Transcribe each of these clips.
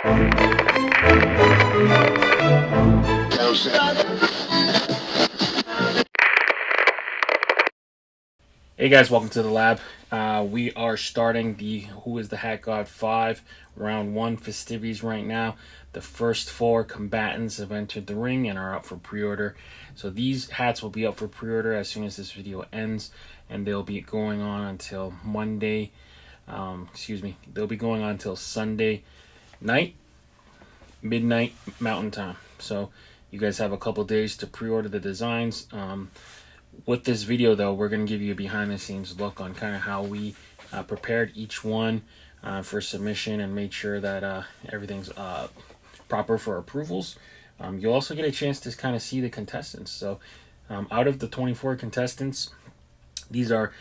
Hey guys, welcome to the lab. We are starting the Who is the Hat God 5 round 1 festivities right now. The first 4 combatants have entered the ring and are up for pre-order. So these hats will be up for pre-order as soon as this video ends, and they'll be going on until Monday. They'll be going on until Sunday night, midnight Mountain Time. So you guys have a couple days to pre-order the designs. With this video, though, we're going to give you a behind-the-scenes look on kind of how we prepared each one for submission and made sure that everything's proper for approvals. You'll also get a chance to kind of see the contestants. So out of the 24 contestants, these are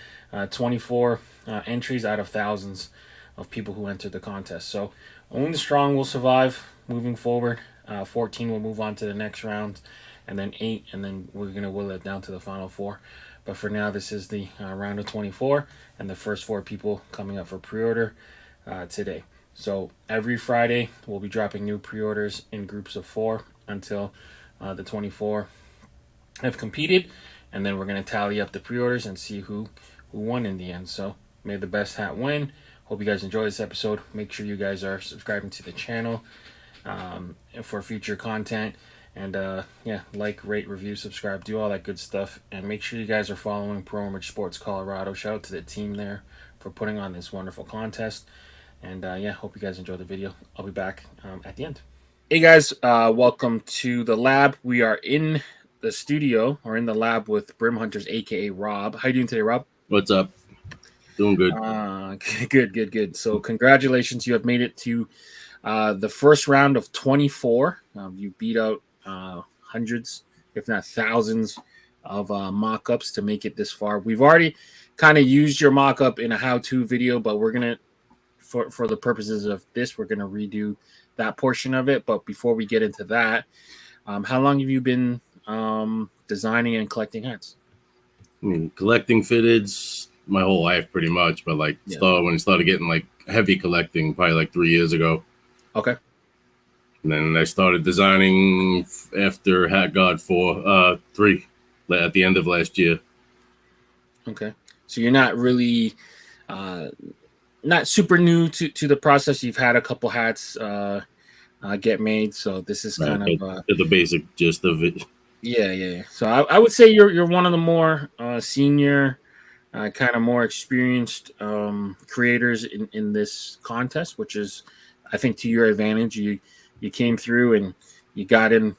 24 entries out of thousands of people who entered the contest. So only the strong will survive moving forward. 14 will move on to the next round, and then 8, and then we're going to whittle it down to the final 4. But for now, this is the round of 24, and the first 4 people coming up for pre-order today. So every Friday, we'll be dropping new pre-orders in groups of 4 until the 24 have competed, and then we're going to tally up the pre-orders and see who won in the end. So may the best hat win. Hope you guys enjoy this episode. Make sure you guys are subscribing to the channel for future content. And like, rate, review, subscribe, do all that good stuff. And make sure you guys are following Pro Image Sports Colorado. Shout out to the team there for putting on this wonderful contest. And hope you guys enjoy the video. I'll be back at the end. Hey guys, welcome to the lab. We are in the studio, or in the lab, with Brim Hunters, aka Rob. How you doing today, Rob? What's up? Doing good. Good. So congratulations, you have made it to the first round of 24. You beat out hundreds, if not thousands, of mock-ups to make it this far. We've already kind of used your mock-up in a how-to video, but we're gonna, for the purposes of this, we're gonna redo that portion of it. But before we get into that, how long have you been designing and collecting hats? I mean, collecting fitteds my whole life pretty much, but when it started getting like heavy collecting, probably like 3 years ago. Okay. And then I started designing after Hat God 3 at the end of last year. Okay. So you're not really not super new to the process. You've had a couple hats get made, so this is kind of the basic gist of it. Yeah. So I would say you're one of the more senior, kind of more experienced creators in this contest, which is, I think, to your advantage. You came through and you got in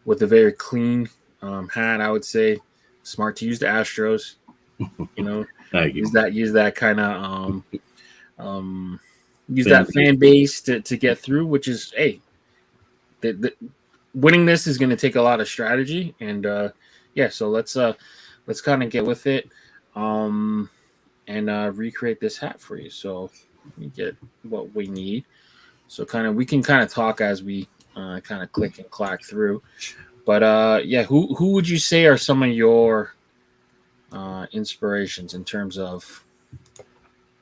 with a very clean hat. I would say smart to use the Astros. Use that kind of use that fan base to get through. Which is, hey, the winning this is going to take a lot of strategy, and so let's kind of get with it and recreate this hat for you. So let me get what we need. So we can talk as we kind of click and clack through. But who would you say are some of your inspirations in terms of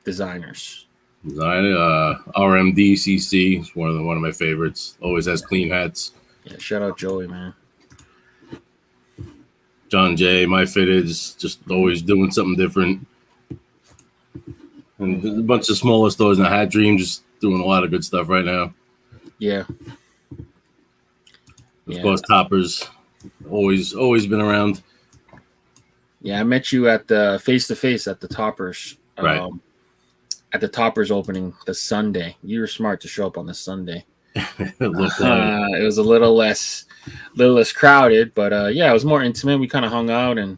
designers? RMDCC is one of my favorites. Always has clean hats. Yeah, shout out Joey, man. John Jay, my fitteds, just always doing something different. And a bunch of smaller stores in the Hat Dream, just doing a lot of good stuff right now. Yeah. Of course, Toppers, always been around. Yeah, I met you at the face-to-face at the Toppers. Right. At the Toppers opening the Sunday. You were smart to show up on the Sunday. It was a little less crowded, but it was more intimate. We kind of hung out and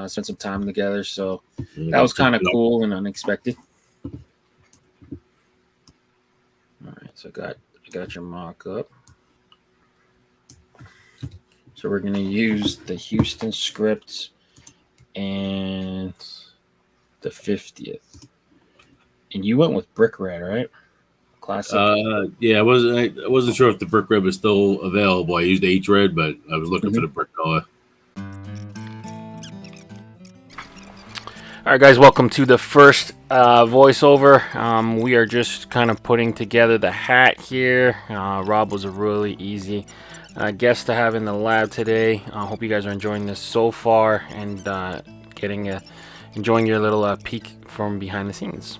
spent some time together. So that was kind of cool and unexpected. All right, so I got your mock-up. So we're going to use the Houston script and the 50th. And you went with brick red, right? Classic. I wasn't sure if the brick red was still available. I used H red, but I was looking for the brick color. All right, guys, welcome to the first voiceover. We are just kind of putting together the hat here. Rob was a really easy guest to have in the lab today. I hope you guys are enjoying this so far and enjoying your little peek from behind the scenes.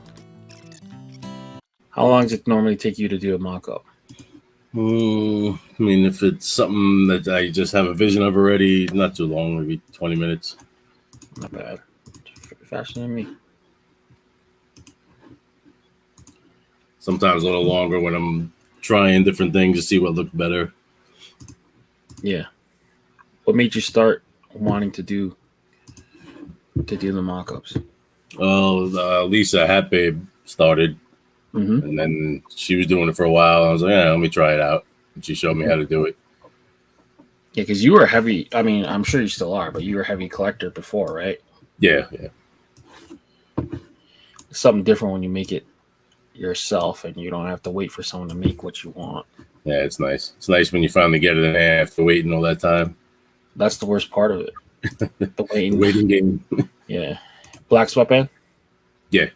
How long does it normally take you to do a mock-up? I mean, if it's something that I just have a vision of already, not too long, maybe 20 minutes. Not bad. Faster than me. Sometimes a little longer when I'm trying different things to see what looks better. Yeah. What made you start wanting to do the mock-ups? Well, Lisa Hat Babe started, and then she was doing it for a while. I was like, yeah, let me try it out. And she showed me how to do it. Yeah, because you were heavy. I mean, I'm sure you still are, but you were a heavy collector before, right? Yeah. It's something different when you make it yourself and you don't have to wait for someone to make what you want. Yeah, it's nice. It's nice when you finally get it and after waiting all that time. That's the worst part of it. The waiting. The waiting game. Yeah. Black sweatband? Yeah.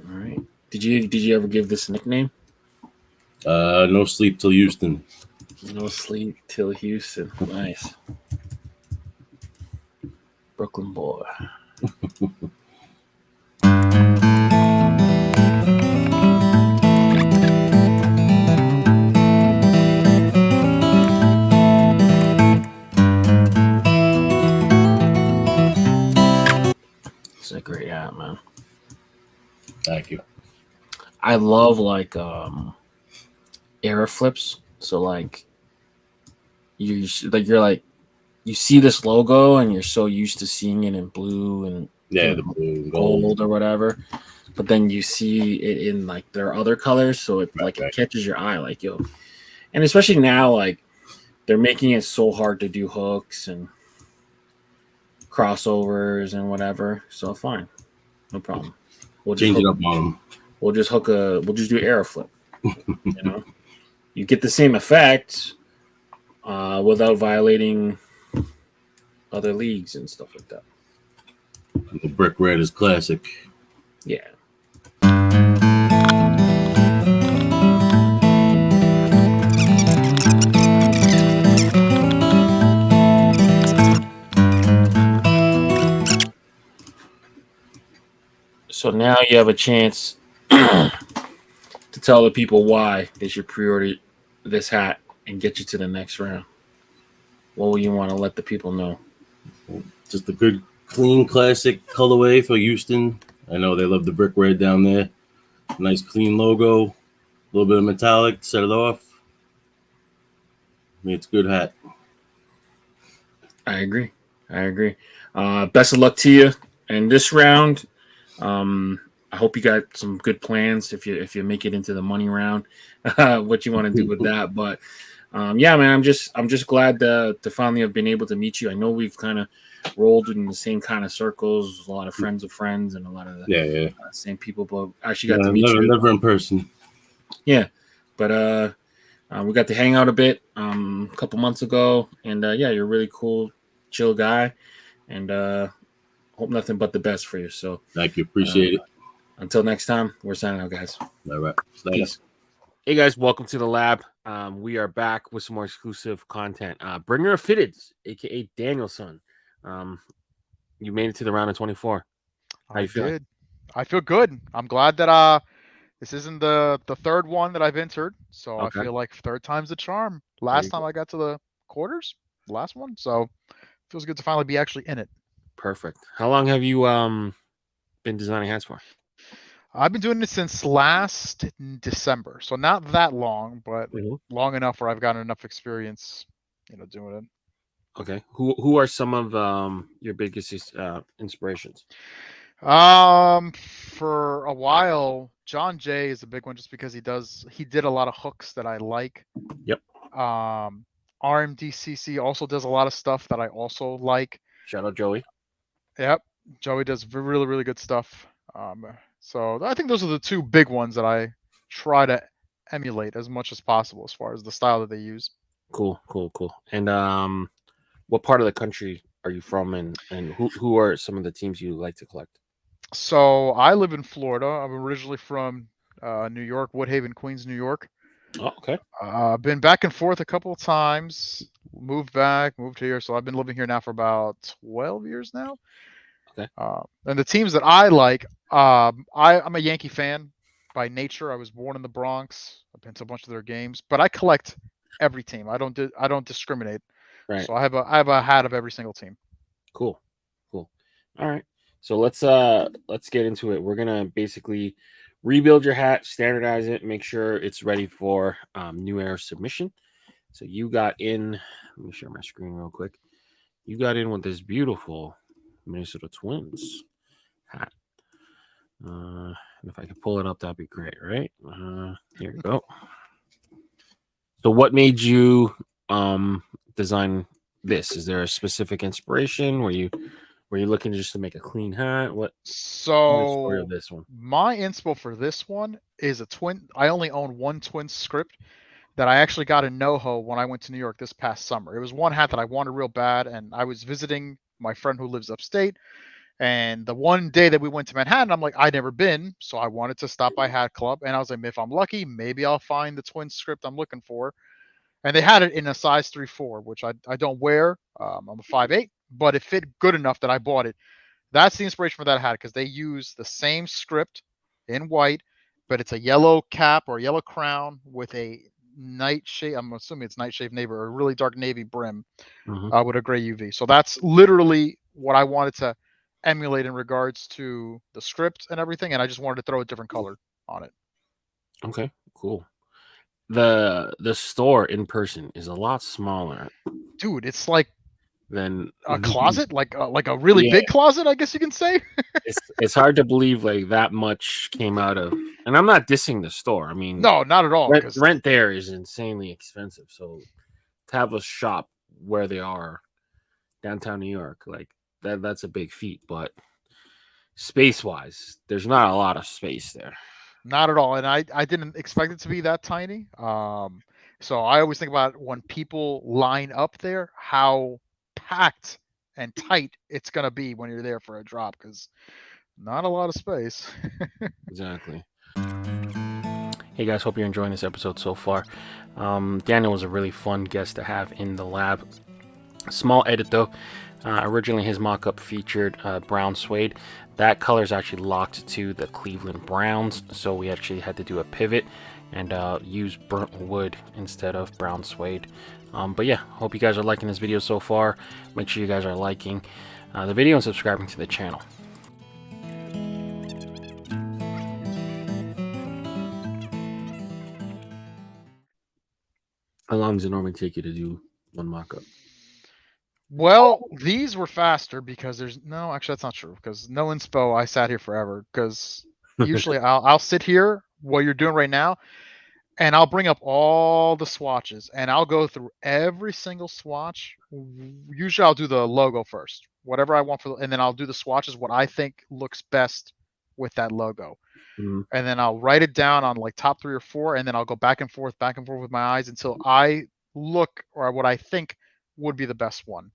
All right. Did you ever give this a nickname? No sleep till Houston. No sleep till Houston. Nice. Brooklyn boy. It's a great hat, man. Thank you. I love like era flips. So like you're like you see this logo and you're so used to seeing it in blue and Yeah, the blue and gold or whatever, but then you see it in like their other colors, so it right. it catches your eye, like yo. And especially now, like they're making it so hard to do hooks and crossovers and whatever. So fine, no problem. We'll just change it up on them. We'll just do air flip. You know, you get the same effect without violating other leagues and stuff like that. The brick red is classic. Yeah. So now you have a chance to tell the people why they should pre-order this hat and get you to the next round. What will you want to let the people know? Just a good, clean, classic colorway for Houston. I know they love the brick red down there. Nice, clean logo. A little bit of metallic to set it off. I mean, it's a good hat. I agree. Best of luck to you in this round. I hope you got some good plans if you make it into the money round. What you want to do with that? But yeah, man, I'm just glad to finally have been able to meet you. I know we've kind of rolled in the same kind of circles, a lot of friends of friends, and a lot of the same people. But I actually got to meet you. Never in person. Yeah, but we got to hang out a bit a couple months ago, and yeah, you're a really cool, chill guy, and hope nothing but the best for you. So thank you, appreciate it. Until next time, we're signing out, guys. All right, peace. Hey guys, welcome to the lab. We are back with some more exclusive content. Bringer of Fitteds, aka Danielson. You made it to the round of 24. How you feeling? Did. I feel good. I'm glad that this isn't the third one that I've entered, so okay. I feel like third time's the charm. Last time I got to the quarters, last one, so it feels good to finally be actually in it. Perfect. How long have you been designing hats for? I've been doing it since last December, so not that long, but long enough where I've gotten enough experience, doing it. Okay. Who are some of your biggest inspirations? For a while, John Jay is a big one just because he did a lot of hooks that I like. Yep. RMDCC also does a lot of stuff that I also like. Shout out Joey. Yep, Joey does really, really good stuff. So I think those are the two big ones that I try to emulate as much as possible as far as the style that they use. Cool. And what part of the country are you from, and who are some of the teams you like to collect? So I live in Florida. I'm originally from New York, Woodhaven, Queens, New York. Oh, okay. Been back and forth a couple of times. Moved back, moved here. So I've been living here now for about 12 years now. Okay. And the teams that I like, I'm a Yankee fan by nature. I was born in the Bronx. I've been to a bunch of their games, but I collect every team. I don't discriminate. Right. So I have a hat of every single team. Cool. All right. So let's get into it. We're gonna basically rebuild your hat, standardize it, make sure it's ready for new era submission. So you got in. Let me share my screen real quick. You got in with this beautiful Minnesota Twins hat. And if I could pull it up, that'd be great, right? Here we go. So what made you design this? Is there a specific inspiration? Were you looking just to make a clean hat? What the story of this one? My inspo for this one is a twin. I only own one twin script that I actually got in NoHo when I went to New York this past summer. It was one hat that I wanted real bad, and I was visiting my friend who lives upstate. And the one day that we went to Manhattan, I'm like, I'd never been, so I wanted to stop by Hat Club, and I was like, if I'm lucky, maybe I'll find the twin script I'm looking for. And they had it in a size 3/4, which I don't wear. I'm a 5'8", but it fit good enough that I bought it. That's the inspiration for that hat because they use the same script in white, but it's a yellow cap or yellow crown with a nightshade. I'm assuming it's nightshade navy or a really dark navy brim with a gray UV. So that's literally what I wanted to emulate in regards to the script and everything, and I just wanted to throw a different color on it. Okay, cool. The store in person is a lot smaller, dude. It's like than a closet, like a really big closet, I guess you can say. It's hard to believe like that much came out of, and I'm not dissing the store. I mean, no, not at all. Rent there is insanely expensive, so to have a shop where they are downtown New York, like that's a big feat. But space wise, there's not a lot of space there. Not at all, and I didn't expect it to be that tiny. So I always think about when people line up there, how packed and tight it's gonna be when you're there for a drop, because not a lot of space. Exactly. Hey guys, hope you're enjoying this episode so far. Daniel was a really fun guest to have in the lab. Small edit though. Originally his mock-up featured brown suede. That color is actually locked to the Cleveland Browns, so we actually had to do a pivot and use burnt wood instead of brown suede. But yeah, hope you guys are liking this video so far. Make sure you guys are liking the video and subscribing to the channel. How long does it normally take you to do one mock-up? Well, these were faster because actually that's not true, because no inspo I sat here forever, because usually I'll sit here what you're doing right now, and I'll bring up all the swatches and I'll go through every single swatch. Usually I'll do the logo first, whatever I want and then I'll do the swatches, what I think looks best with that logo. Mm-hmm. And then I'll write it down on like top 3 or 4, and then I'll go back and forth with my eyes until I look or what I think would be the best one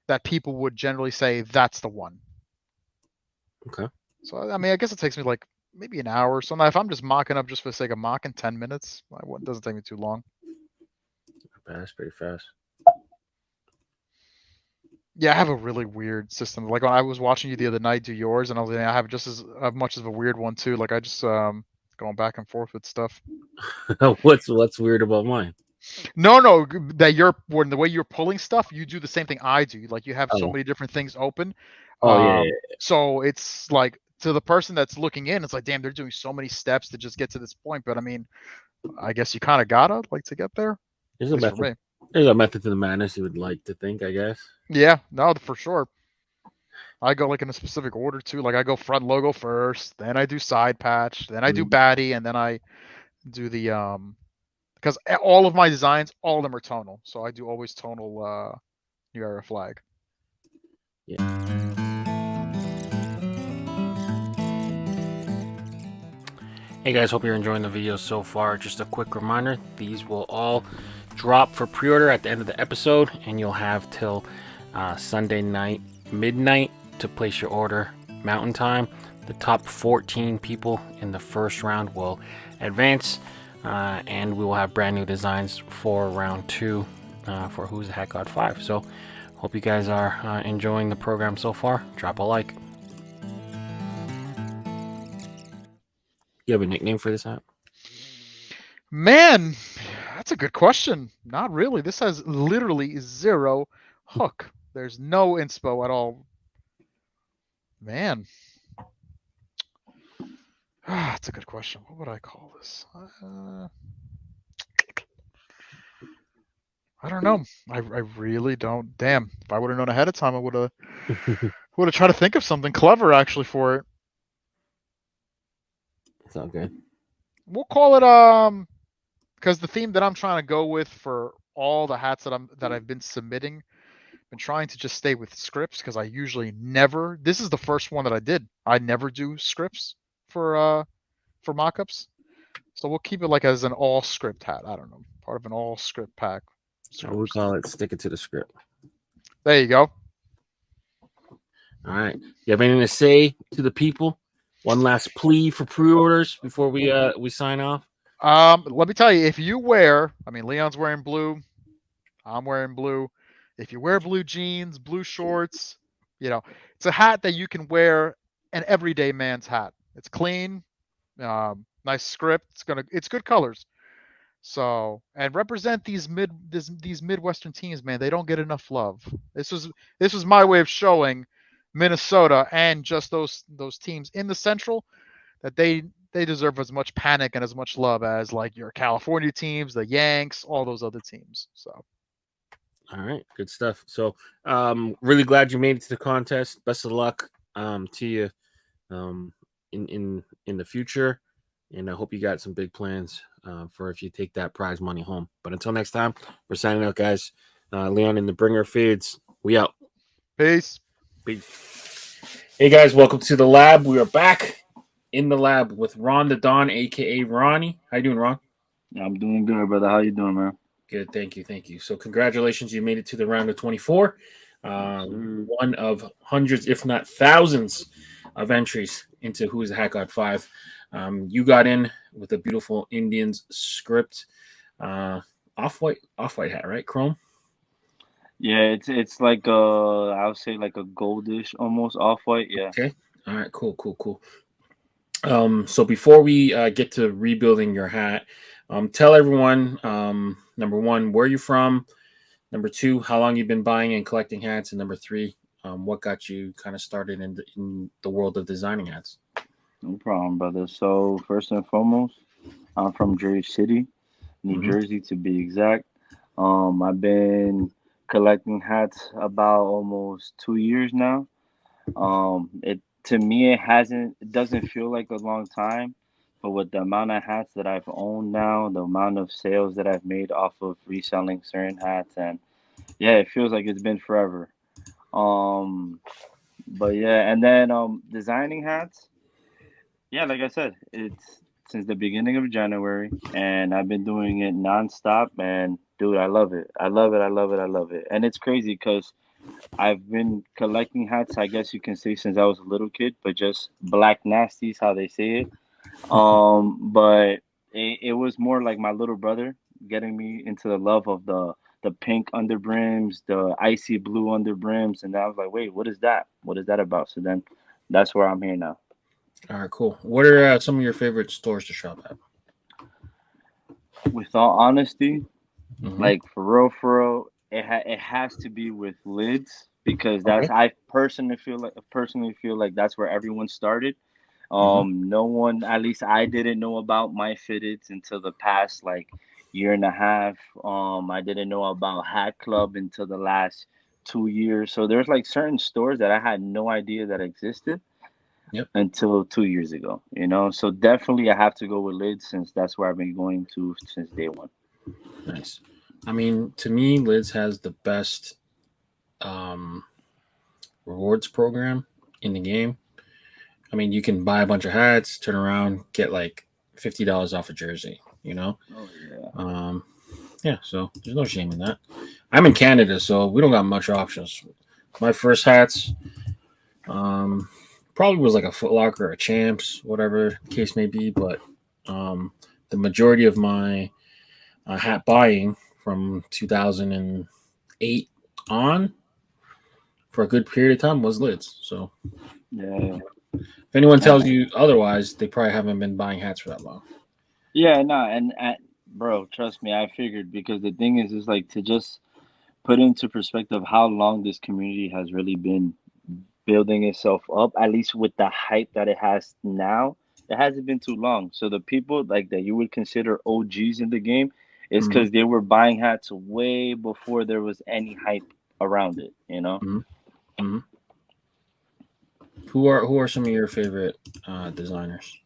that people would generally say that's the one. Okay. So I mean, I guess it takes me like maybe an hour or so. Now, if I'm just mocking up just for the sake of mocking, 10 minutes, it doesn't take me too long. That's pretty fast. Yeah, I have a really weird system. Like when I was watching you the other night do yours, and I was like, I have just as much of a weird one too. Like I just going back and forth with stuff. What's weird about mine? No, that when the way you're pulling stuff, you do the same thing I do. Like you have so many different things open. Yeah. So it's like to the person that's looking in, it's like, damn, they're doing so many steps to just get to this point. But I mean, I guess you kind of gotta like to get there. There's a method. There's a method to the madness you would like to think, I guess. Yeah, no, for sure. I go like in a specific order too. Like I go front logo first, then I do side patch, then I do baddie, and then I do the because all of my designs, all of them are tonal. So I do always tonal New Era flag. Yeah. Hey guys, hope you're enjoying the video so far. Just a quick reminder, these will all drop for pre-order at the end of the episode, and you'll have till Sunday night midnight to place your order mountain time. The top 14 people in the first round will advance, and we will have brand new designs for round 2 for Who's the Hat God 5. So hope you guys are enjoying the program so far. Drop a like. You have a nickname for this app? Man, that's a good question. Not really. This has literally 0 hook. There's no inspo at all. Man. That's a good question. What would I call this? I don't know. I really don't. Damn. If I would have known ahead of time, I would have tried to think of something clever actually for it. It's all good. We'll call it because the theme that I'm trying to go with for all the hats that I've been submitting, been trying to just stay with scripts because I usually never. This is the first one that I did. I never do scripts for mock-ups, so we'll keep it like as an all script hat. I don't know, part of an all script pack. I would call it stick it to the script. There you go. All right. You have anything to say to the people? One last plea for pre-orders before we sign off. Let me tell you, if you wear, I mean, Leon's wearing blue, I'm wearing blue. If you wear blue jeans, blue shorts, it's a hat that you can wear, an everyday man's hat. It's clean, nice script. It's good colors. So, and represent these Midwestern teams, man. They don't get enough love. This was my way of showing Minnesota and just those teams in the Central that they deserve as much panic and as much love as like your California teams, the Yanks, all those other teams. So, all right, good stuff. So, really glad you made it to the contest. Best of luck to you in the future, and I hope you got some big plans for if you take that prize money home. But until next time, we're signing out, guys. Leon and the Bringer Fades. We out. Peace. Hey guys, welcome to the lab. We are back in the lab with Ron the Don, aka Ronnie. How you doing, Ron? I'm doing good, brother. How you doing, man? Good, thank you. So congratulations, you made it to the round of 24. One of hundreds, if not thousands, of entries into Who's the Hat God 5. You got in with a beautiful Indians script, off-white hat, right? Chrome. Yeah, it's like I would say like a goldish, almost off-white. Yeah. Okay. All right. Cool. So before we get to rebuilding your hat, tell everyone, number 1, where you're from. Number 2, how long you've been buying and collecting hats, and number 3, what got you kind of started in the world of designing hats. No problem, brother. So first and foremost, I'm from Jersey City, New Jersey to be exact. I've been collecting hats about almost 2 years now. It to me it doesn't feel like a long time, but with the amount of hats that I've owned now, the amount of sales that I've made off of reselling certain hats, and yeah, it feels like it's been forever. But yeah, and then designing hats. Yeah, like I said, it's since the beginning of January, and I've been doing it nonstop. And dude, I love it. I love it. I love it. I love it. And it's crazy because I've been collecting hats, I guess you can say, since I was a little kid, but just black nasties, how they say it. But it was more like my little brother getting me into the love of the pink underbrims, the icy blue underbrims, and I was like, wait, what is that? What is that about? So then, that's where I'm here now. All right, cool. What are some of your favorite stores to shop at? With all honesty, like for real, it has to be with lids because that's I personally feel like that's where everyone started. No one, at least I didn't know about my fitteds until the past like year and a half. I didn't know about Hat Club until the last 2 years. So there's like certain stores that I had no idea that existed Yep. until 2 years ago, you know. So definitely I have to go with Lids since that's where I've been going to since day one. Nice. I mean, to me, Lids has the best um, rewards program in the game. I mean, you can buy a bunch of hats, turn around, get like $50 off a jersey. You know. Oh yeah. Yeah. So there's no shame in that. I'm in Canada, so we don't got much options. My first hats, um, probably was like a Foot Locker, a Champs, whatever the case may be. But the majority of my hat buying from 2008 on for a good period of time was Lids. So Yeah. if anyone tells And you otherwise, they probably haven't been buying hats for that long. yeah, no, and bro, trust me, I figured because the thing is like to just put into perspective how long this community has really been building itself up, at least with the hype that it has now, it hasn't been too long. So the people like that you would consider OGs in the game is Mm-hmm. because they were buying hats way before there was any hype around it, you know? Mm-hmm. Mm-hmm. Who are some of your favorite designers?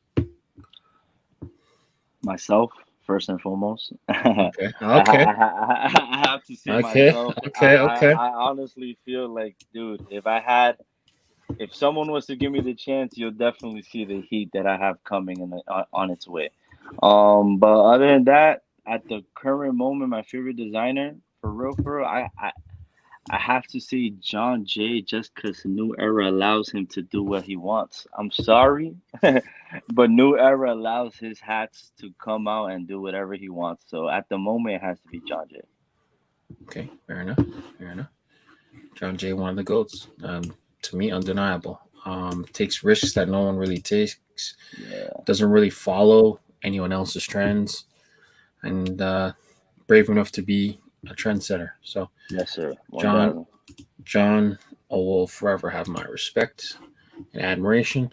Myself, first and foremost. Okay. Okay. I have to say Okay. myself. Okay. Okay. I honestly feel like, dude, if someone was to give me the chance, you'll definitely see the heat that I have coming on its way. But other than that, at the current moment, my favorite designer, for real, I have to say John Jay just because New Era allows him to do what he wants. I'm sorry, but New Era allows his hats to come out and do whatever he wants. So at the moment, it has to be John Jay. Okay. Fair enough. Fair enough. John Jay, one of the goats. To me, undeniable. Takes risks that no one really takes. Yeah, Doesn't really follow anyone else's trends, and brave enough to be a trendsetter. So, yes, sir. John, 1,000. John will forever have my respect and admiration.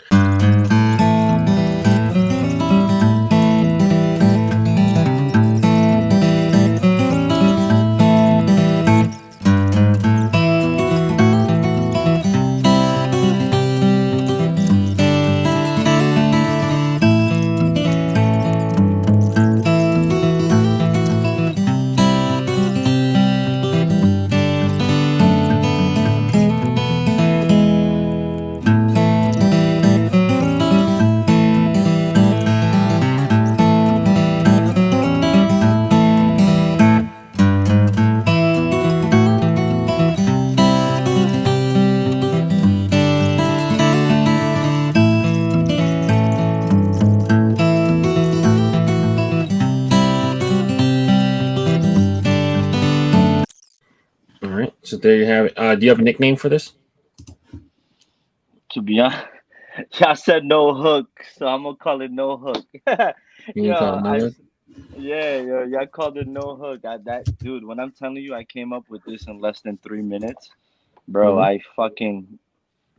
All right. So there you have it. Do you have a nickname for this? To be honest, y'all said no hook, so I'm gonna call it no hook. You Yo, can call it Noah. yeah, yo, y'all called it no hook. That dude, when I'm telling you, I came up with this in less than 3 minutes, bro. Mm-hmm. I fucking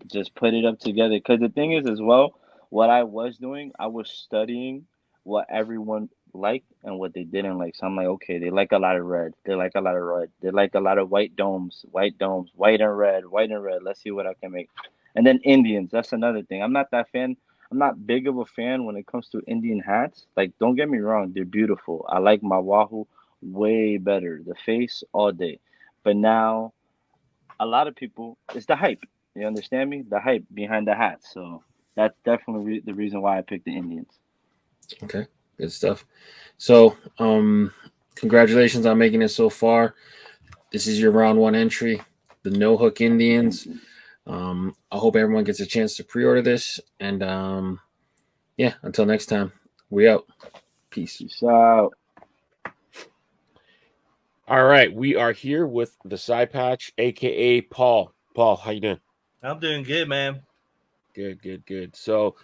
just put it up together. Because the thing is, as well, what I was doing, I was studying what everyone liked and what they didn't like. So I'm like, okay, they like a lot of red. They like a lot of red. They like a lot of white domes, white and red, white and red. Let's see what I can make. And then Indians, that's another thing. I'm not that fan. I'm not big of a fan when it comes to Indian hats. Like, don't get me wrong, they're beautiful. I like my Wahoo way better. The face all day. But now a lot of people, it's the hype. You understand me? The hype behind the hats. So that's definitely the reason why I picked the Indians. Okay. Good stuff. So, congratulations on making it so far. This is your round one entry, the No Hook Thank Indians. you. I hope everyone gets a chance to pre-order this. And yeah, until next time, we out. Peace. Peace out. All right, we are here with the Side Patch, aka Paul. Paul, how you doing? I'm doing good, man. Good. So,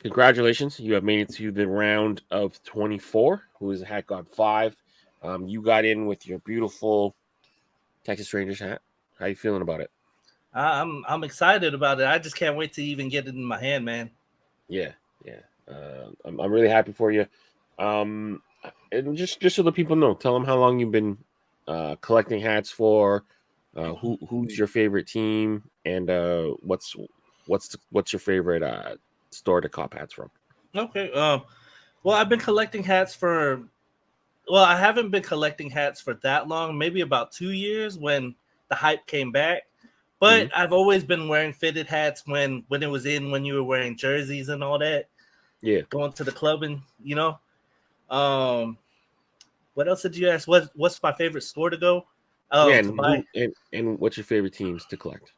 congratulations, you have made it to the round of 24. Who is Hat God 5? You got in with your beautiful Texas Rangers hat. How you feeling about it? I'm excited about it. I just can't wait to even get it in my hand, man. Yeah. I'm really happy for you. And just so the people know, tell them how long you've been collecting hats for. Who's your favorite team, and what's your favorite store to cop hats from? Okay. Well, I've been collecting hats for. Well, I haven't been collecting hats for that long. Maybe about 2 years when the hype came back. But I've always been wearing fitted hats when it was in, when you were wearing jerseys and all that. Yeah. Going to the club and what else did you ask? What's my favorite store to go? Yeah, To buy. And what's your favorite teams to collect?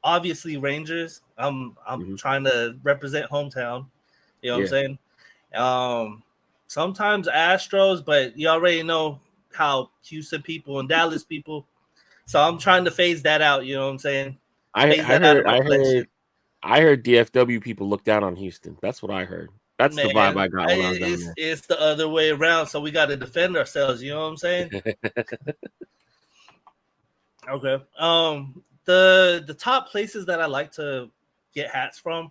Obviously Rangers. I'm trying to represent hometown. You know what I'm saying? Sometimes Astros, but you already know how Houston people and Dallas people. So I'm trying to phase that out. You know what I'm saying? Phase that out of my collection. I heard DFW people look down on Houston. That's what I heard. That's the vibe I got when I was down there. It's the other way around. So we got to defend ourselves. You know what I'm saying? Okay. The top places that I like to get hats from,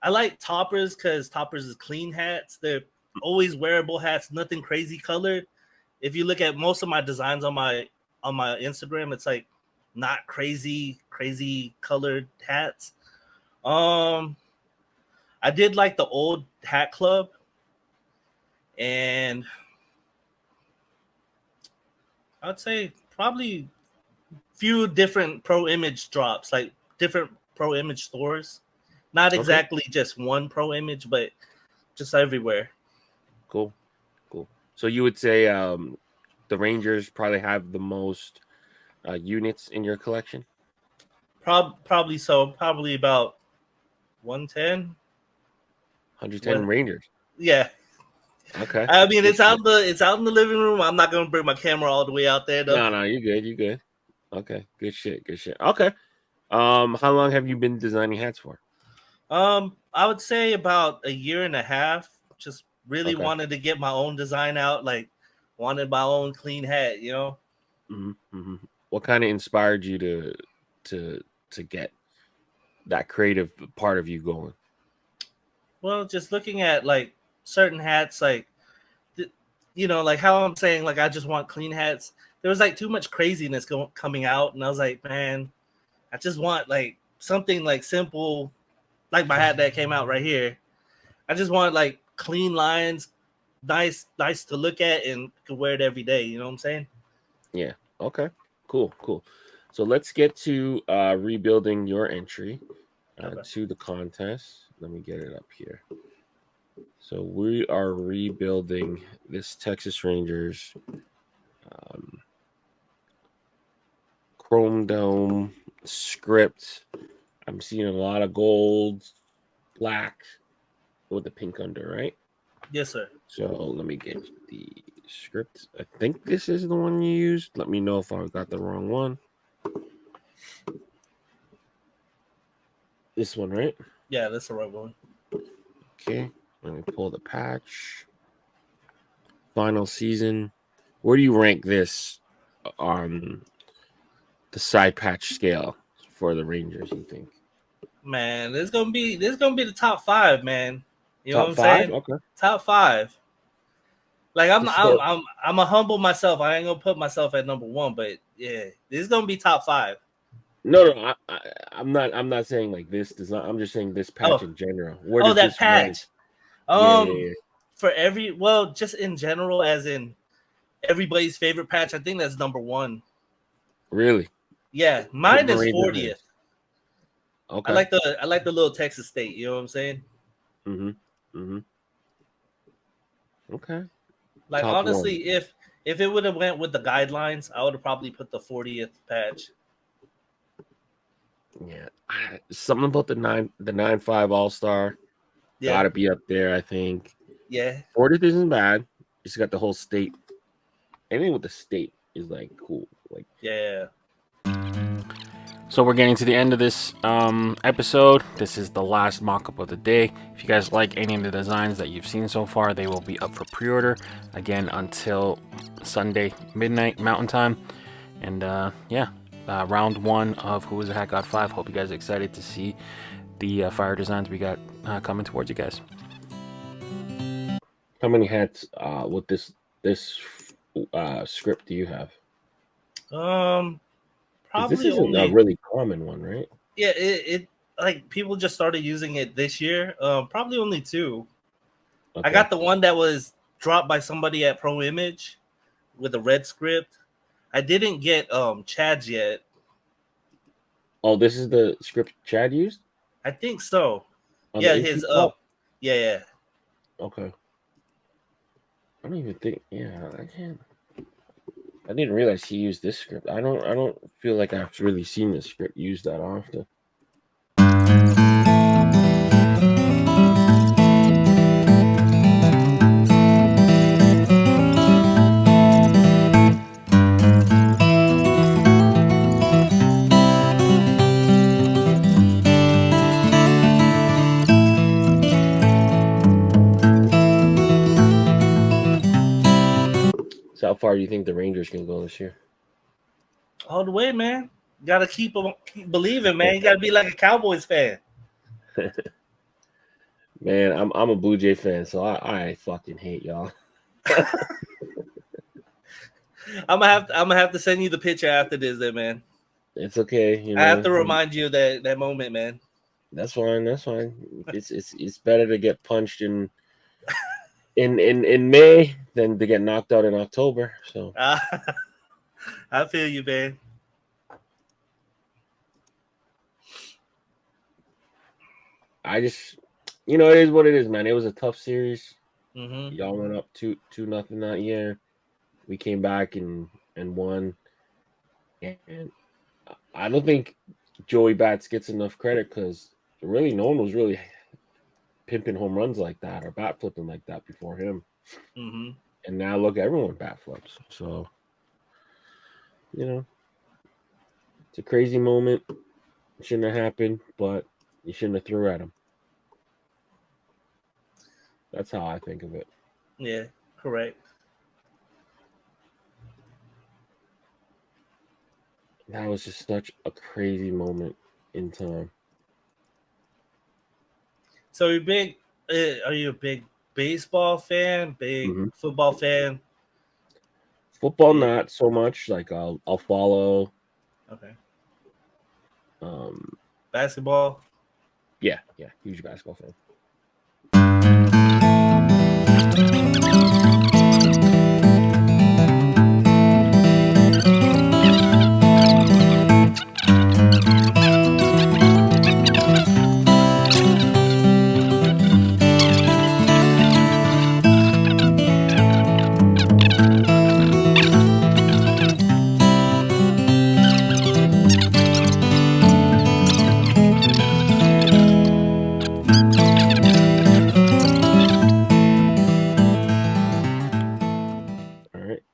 I like Toppers because Toppers is clean hats. They're always wearable hats, nothing crazy colored. If you look at most of my designs on my Instagram, it's like not crazy colored hats. I did like the old Hat Club, and I'd say probably few different pro image drops, like different pro image stores. Not exactly just one pro image, but just everywhere. Cool. So you would say the Rangers probably have the most units in your collection? Probably so. Probably about 110. 110 Rangers. Yeah. Okay. I mean, it's out in the living room. I'm not gonna bring my camera all the way out there though. No, you good. Okay, good shit. Okay. How long have you been designing hats for? I would say about a year and a half. Just really wanted to get my own design out, like wanted my own clean hat, you know. What kind of inspired you to get that creative part of you going? Well, just looking at like certain hats, like like how I'm saying, like I just want clean hats. There was like too much craziness coming out, and I was like, man, I just want like something like simple, like my hat that came out right here. I just want like clean lines, nice to look at, and could wear it every day. You know what I'm saying? Yeah. Okay. Cool. So let's get to rebuilding your entry to the contest. Let me get it up here. So we are rebuilding this Texas Rangers Chrome Dome script. I'm seeing a lot of gold, black with the pink under, right? Yes, sir. So let me get the script. I think this is the one you used. Let me know if I got the wrong one. This one, right? Yeah, that's the right one. Okay, let me pull the patch. Final season. Where do you rank this on the side patch scale for the Rangers, you think? Man, this is gonna be the top 5, man. You know top what I'm 5? saying? Okay. Top 5. Like I'm a humble myself. I ain't gonna put myself at number 1, but yeah, this is gonna be top 5. No, I'm not saying like this design. I'm just saying this patch in general. Where does that this patch? Yeah. For just in general, as in everybody's favorite patch, I think that's number 1. Really? Yeah, mine is 40th. Okay. I like the little Texas state. You know what I'm saying? Okay. Like top honestly, 1. if it would have went with the guidelines, I would have probably put the 40th patch. Yeah, something about the 9.5 All-Star. Yeah. Gotta be up there, I think. Yeah. 40th isn't bad. Just got the whole state. Anything with the state is like cool. Like yeah. So we're getting to the end of this episode. This is the last mock-up of the day. If you guys like any of the designs that you've seen so far, they will be up for pre-order again until Sunday midnight Mountain Time. And round 1 of Who is a Hat God 5. Hope you guys are excited to see the fire designs we got coming towards you guys. How many hats with this script do you have? 'Cause Probably this isn't a only. really common one, right? Yeah, it like people just started using it this year. Probably only 2. Okay. I got the one that was dropped by somebody at Pro Image with a red script. I didn't get Chad's yet. Oh, this is the script Chad used? I think so. On Yeah, the his ink pop? yeah. Okay. I don't even think. Yeah, I can't. I didn't realize he used this script. I don't feel like I've really seen this script used that often. So how far do you think the Rangers can go this year? All the way, man. Gotta keep believing, man. You gotta be like a Cowboys fan. Man, I'm a Blue Jay fan, so I fucking hate y'all. I'm gonna have to send you the picture after this, then, man. It's okay, you know. I have to remind you of that moment, man. That's fine. That's fine. It's better to get punched in May than to get knocked out in October. So I feel you, man. I just, it is what it is, man. It was a tough series. Mm-hmm. Y'all went up 2-0 that year. We came back and won. And I don't think Joey Bats gets enough credit because really no one was really pimping home runs like that or bat flipping like that before him. Mm-hmm. And now look, everyone bat flips. So, it's a crazy moment. It shouldn't have happened, but you shouldn't have threw at him. That's how I think of it. Yeah, correct. That was just such a crazy moment in time. So are you a big baseball fan? Big football fan? Football, not so much. Like I'll follow. Okay. Basketball. Yeah, huge basketball fan.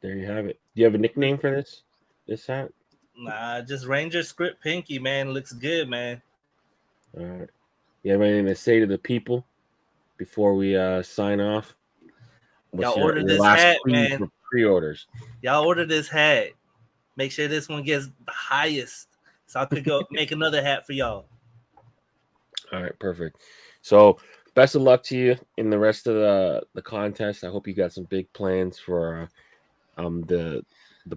There you have it. Do you have a nickname for this hat? Nah, just Ranger script pinky, man. Looks good, man. All right. You have anything to say to the people before we sign off? Y'all order this hat, man. Pre-orders. Y'all order this hat. Make sure this one gets the highest, so I could go make another hat for y'all. All right, perfect. So best of luck to you in the rest of the contest. I hope you got some big plans for the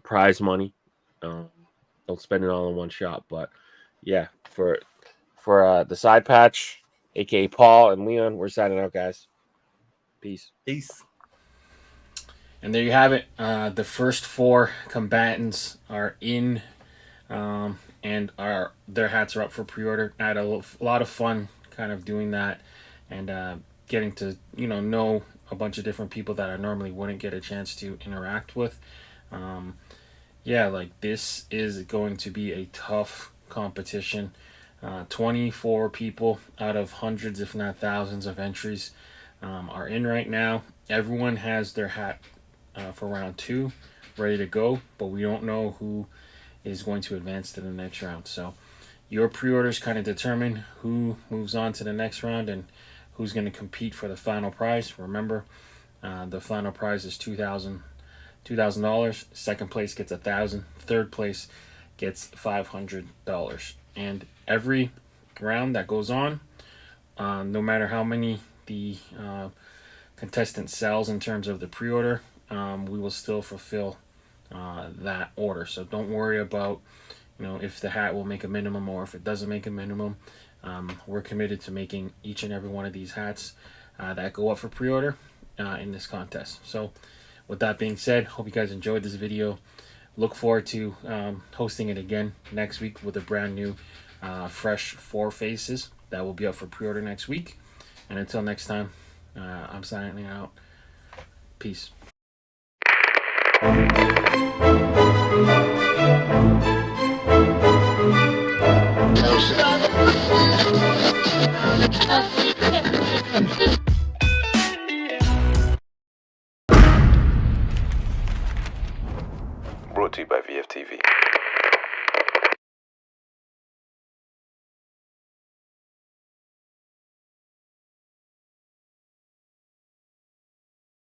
prize money. Don't spend it all in one shot, but yeah, for the side patch, aka Paul and Leon, we're signing out, guys. Peace. And there you have it. The first 4 combatants are in, and their hats are up for pre-order. I had a lot of fun kind of doing that and getting to know a bunch of different people that I normally wouldn't get a chance to interact with. This is going to be a tough competition. 24 people out of hundreds, if not thousands, of entries are in right now. Everyone has their hat for round 2 ready to go, but we don't know who is going to advance to the next round. So your pre-orders kind of determine who moves on to the next round and who's going to compete for the final prize. Remember, the final prize is $2,000. Second place gets $1,000. Third place gets $500. And every round that goes on, no matter how many the contestant sells in terms of the pre-order, we will still fulfill that order. So don't worry about if the hat will make a minimum or if it doesn't make a minimum. We're committed to making each and every one of these hats that go up for pre-order in this contest. So with that being said, hope you guys enjoyed this video. Look forward to hosting it again next week with a brand new fresh 4 faces that will be up for pre-order next week. And until next time, I'm signing out. Peace. Brought to you by VFTV.